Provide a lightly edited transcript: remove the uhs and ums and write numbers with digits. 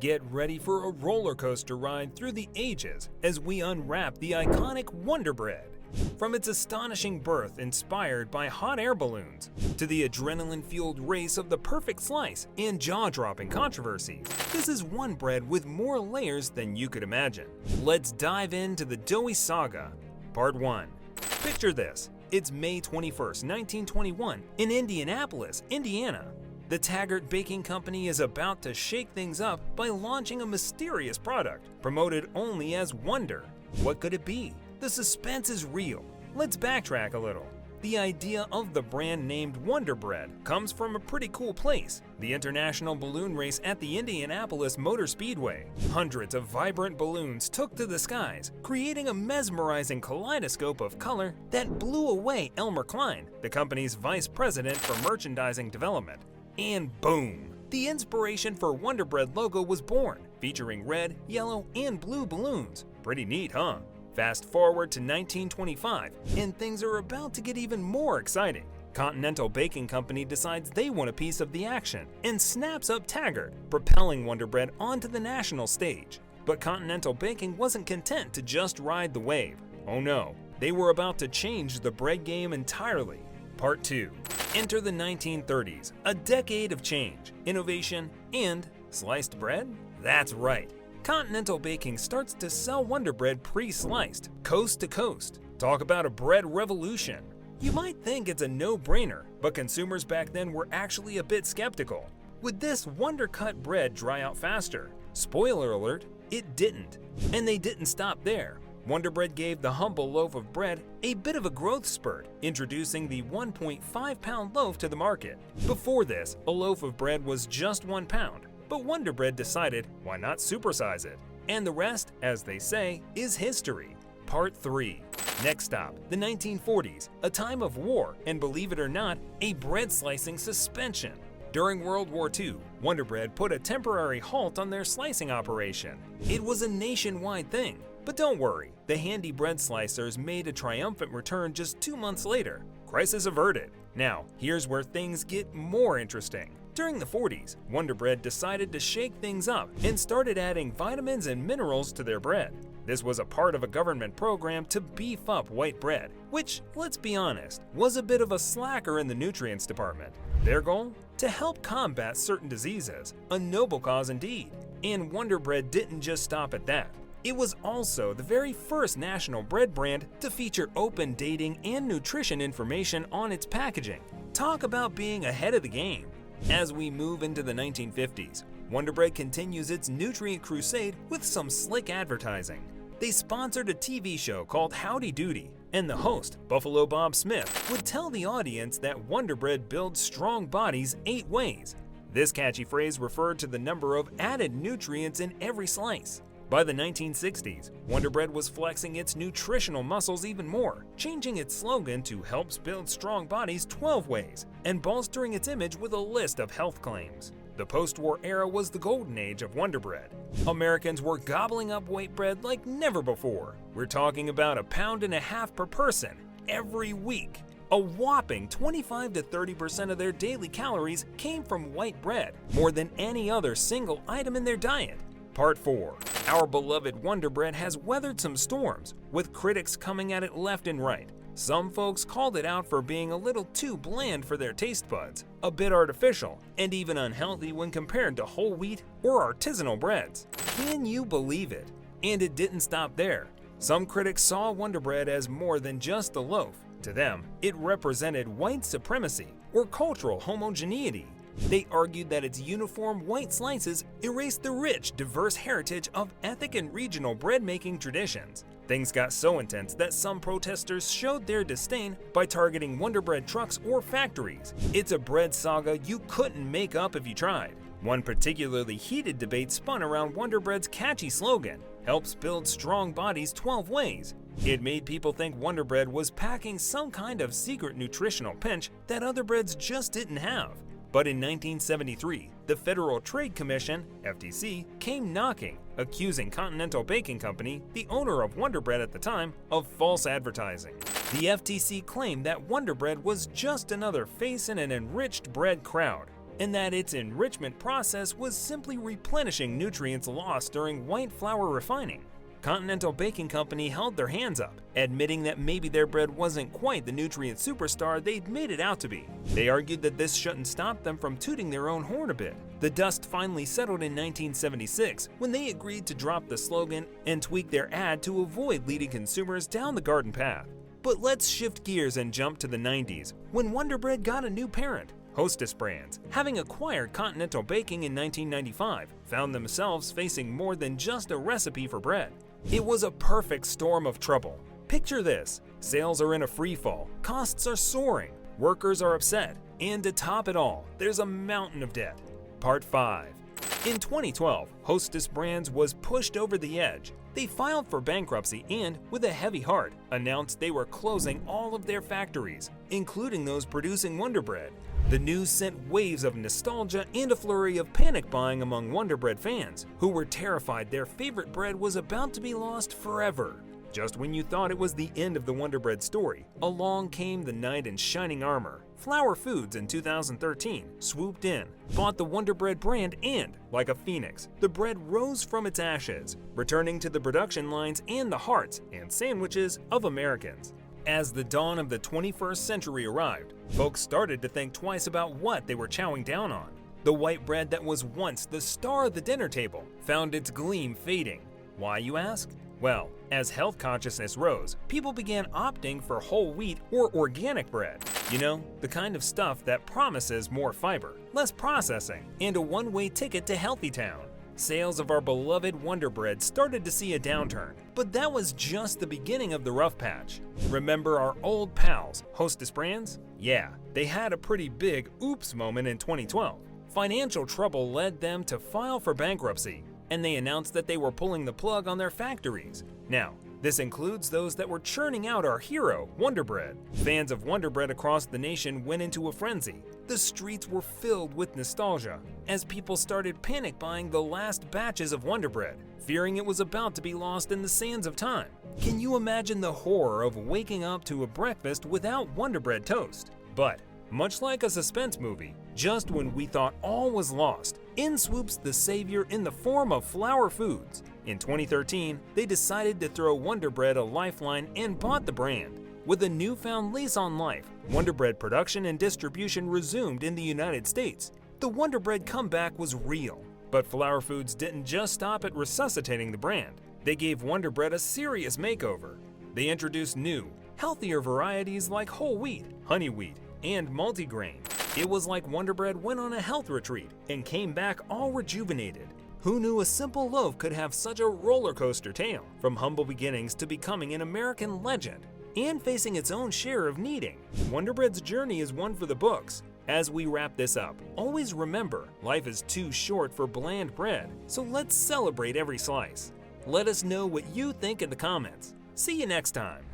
Get ready for a roller coaster ride through the ages as we unwrap the iconic Wonder Bread. From its astonishing birth inspired by hot air balloons, to the adrenaline-fueled race of the perfect slice and jaw-dropping controversies, this is one bread with more layers than you could imagine. Let's dive into the doughy saga. Part 1. Picture this. It's May 21st, 1921 in Indianapolis, Indiana. The Taggart Baking Company is about to shake things up by launching a mysterious product, promoted only as Wonder. What could it be? The suspense is real. Let's backtrack a little. The idea of the brand named Wonder Bread comes from a pretty cool place, the International Balloon Race at the Indianapolis Motor Speedway. Hundreds of vibrant balloons took to the skies, creating a mesmerizing kaleidoscope of color that blew away Elmer Klein, the company's vice president for merchandising development. And boom! The inspiration for Wonder Bread logo was born, featuring red, yellow, and blue balloons. Pretty neat, huh? Fast forward to 1925, and things are about to get even more exciting. Continental Baking Company decides they want a piece of the action and snaps up Taggart, propelling Wonder Bread onto the national stage. But Continental Baking wasn't content to just ride the wave. Oh no, they were about to change the bread game entirely. Part 2. Enter the 1930s, a decade of change, innovation, and sliced bread? That's right. Continental Baking starts to sell Wonder Bread pre-sliced, coast to coast. Talk about a bread revolution. You might think it's a no-brainer, but consumers back then were actually a bit skeptical. Would this Wonder Cut bread dry out faster? Spoiler alert, it didn't. And they didn't stop there. Wonder Bread gave the humble loaf of bread a bit of a growth spurt, introducing the 1.5-pound loaf to the market. Before this, a loaf of bread was just 1 pound, but Wonder Bread decided, why not supersize it? And the rest, as they say, is history. Part 3. Next stop, the 1940s, a time of war and, believe it or not, a bread slicing suspension. During World War II, Wonder Bread put a temporary halt on their slicing operation. It was a nationwide thing. But don't worry, the handy bread slicers made a triumphant return just 2 months later. Crisis averted. Now, here's where things get more interesting. During the 40s, Wonder Bread decided to shake things up and started adding vitamins and minerals to their bread. This was a part of a government program to beef up white bread, which, let's be honest, was a bit of a slacker in the nutrients department. Their goal? To help combat certain diseases, a noble cause indeed. And Wonder Bread didn't just stop at that. It was also the very first national bread brand to feature open dating and nutrition information on its packaging. Talk about being ahead of the game. As we move into the 1950s, Wonder Bread continues its nutrient crusade with some slick advertising. They sponsored a TV show called Howdy Doody, and the host, Buffalo Bob Smith, would tell the audience that Wonder Bread builds strong bodies 8 ways. This catchy phrase referred to the number of added nutrients in every slice. By the 1960s, Wonder Bread was flexing its nutritional muscles even more, changing its slogan to "Helps build strong bodies 12 ways" and bolstering its image with a list of health claims. The post-war era was the golden age of Wonder Bread. Americans were gobbling up white bread like never before. We're talking about 1.5 pounds per person every week. A whopping 25 to 30% of their daily calories came from white bread, more than any other single item in their diet. Part 4. Our beloved Wonder Bread has weathered some storms, with critics coming at it left and right. Some folks called it out for being a little too bland for their taste buds, a bit artificial, and even unhealthy when compared to whole wheat or artisanal breads. Can you believe it? And it didn't stop there. Some critics saw Wonder Bread as more than just a loaf. To them, it represented white supremacy or cultural homogeneity. They argued that its uniform white slices erased the rich, diverse heritage of ethnic and regional bread-making traditions. Things got so intense that some protesters showed their disdain by targeting Wonder Bread trucks or factories. It's a bread saga you couldn't make up if you tried. One particularly heated debate spun around Wonder Bread's catchy slogan, "Helps build strong bodies 12 ways." It made people think Wonder Bread was packing some kind of secret nutritional pinch that other breads just didn't have. But in 1973, the Federal Trade Commission, FTC, came knocking, accusing Continental Baking Company, the owner of Wonder Bread at the time, of false advertising. The FTC claimed that Wonder Bread was just another face in an enriched bread crowd. and that its enrichment process was simply replenishing nutrients lost during white flour refining. Continental Baking Company held their hands up, admitting that maybe their bread wasn't quite the nutrient superstar they'd made it out to be. They argued that this shouldn't stop them from tooting their own horn a bit. The dust finally settled in 1976 when they agreed to drop the slogan and tweak their ad to avoid leading consumers down the garden path. But let's shift gears and jump to the 90s, when Wonder Bread got a new parent. Hostess Brands, having acquired Continental Baking in 1995, found themselves facing more than just a recipe for bread. It was a perfect storm of trouble. Picture this: sales are in a freefall, costs are soaring, workers are upset, and to top it all, there's a mountain of debt. Part 5. In 2012, Hostess Brands was pushed over the edge. They filed for bankruptcy and, with a heavy heart, announced they were closing all of their factories, including those producing Wonder Bread. The news sent waves of nostalgia and a flurry of panic buying among Wonder Bread fans, who were terrified their favorite bread was about to be lost forever. Just when you thought it was the end of the Wonder Bread story, along came the knight in shining armor. Flower Foods in 2013 swooped in, bought the Wonder Bread brand, and, like a phoenix, the bread rose from its ashes, returning to the production lines and the hearts and sandwiches of Americans. As the dawn of the 21st century arrived, folks started to think twice about what they were chowing down on. The white bread that was once the star of the dinner table found its gleam fading. Why, you ask? Well, as health consciousness rose, people began opting for whole wheat or organic bread. You know, the kind of stuff that promises more fiber, less processing, and a one-way ticket to Healthy Town. Sales of our beloved Wonder Bread started to see a downturn, but that was just the beginning of the rough patch. Remember our old pals, Hostess Brands? Yeah, they had a pretty big oops moment in 2012. Financial trouble led them to file for bankruptcy, and they announced that they were pulling the plug on their factories. Now, this includes those that were churning out our hero, Wonder Bread. Fans of Wonder Bread across the nation went into a frenzy. The streets were filled with nostalgia as people started panic buying the last batches of Wonder Bread, fearing it was about to be lost in the sands of time. Can you imagine the horror of waking up to a breakfast without Wonder Bread toast? But, much like a suspense movie, just when we thought all was lost, in swoops the savior in the form of Flower Foods. In 2013, they decided to throw Wonder Bread a lifeline and bought the brand. With a newfound lease on life, Wonder Bread production and distribution resumed in the United States. The Wonder Bread comeback was real, but Flower Foods didn't just stop at resuscitating the brand. They gave Wonder Bread a serious makeover. They introduced new, healthier varieties like whole wheat, honey wheat, and multigrain. It was like Wonder Bread went on a health retreat and came back all rejuvenated. Who knew a simple loaf could have such a roller coaster tale, from humble beginnings to becoming an American legend, and facing its own share of kneading? Wonder Bread's journey is one for the books. As we wrap this up, always remember, life is too short for bland bread, so let's celebrate every slice. Let us know what you think in the comments. See you next time.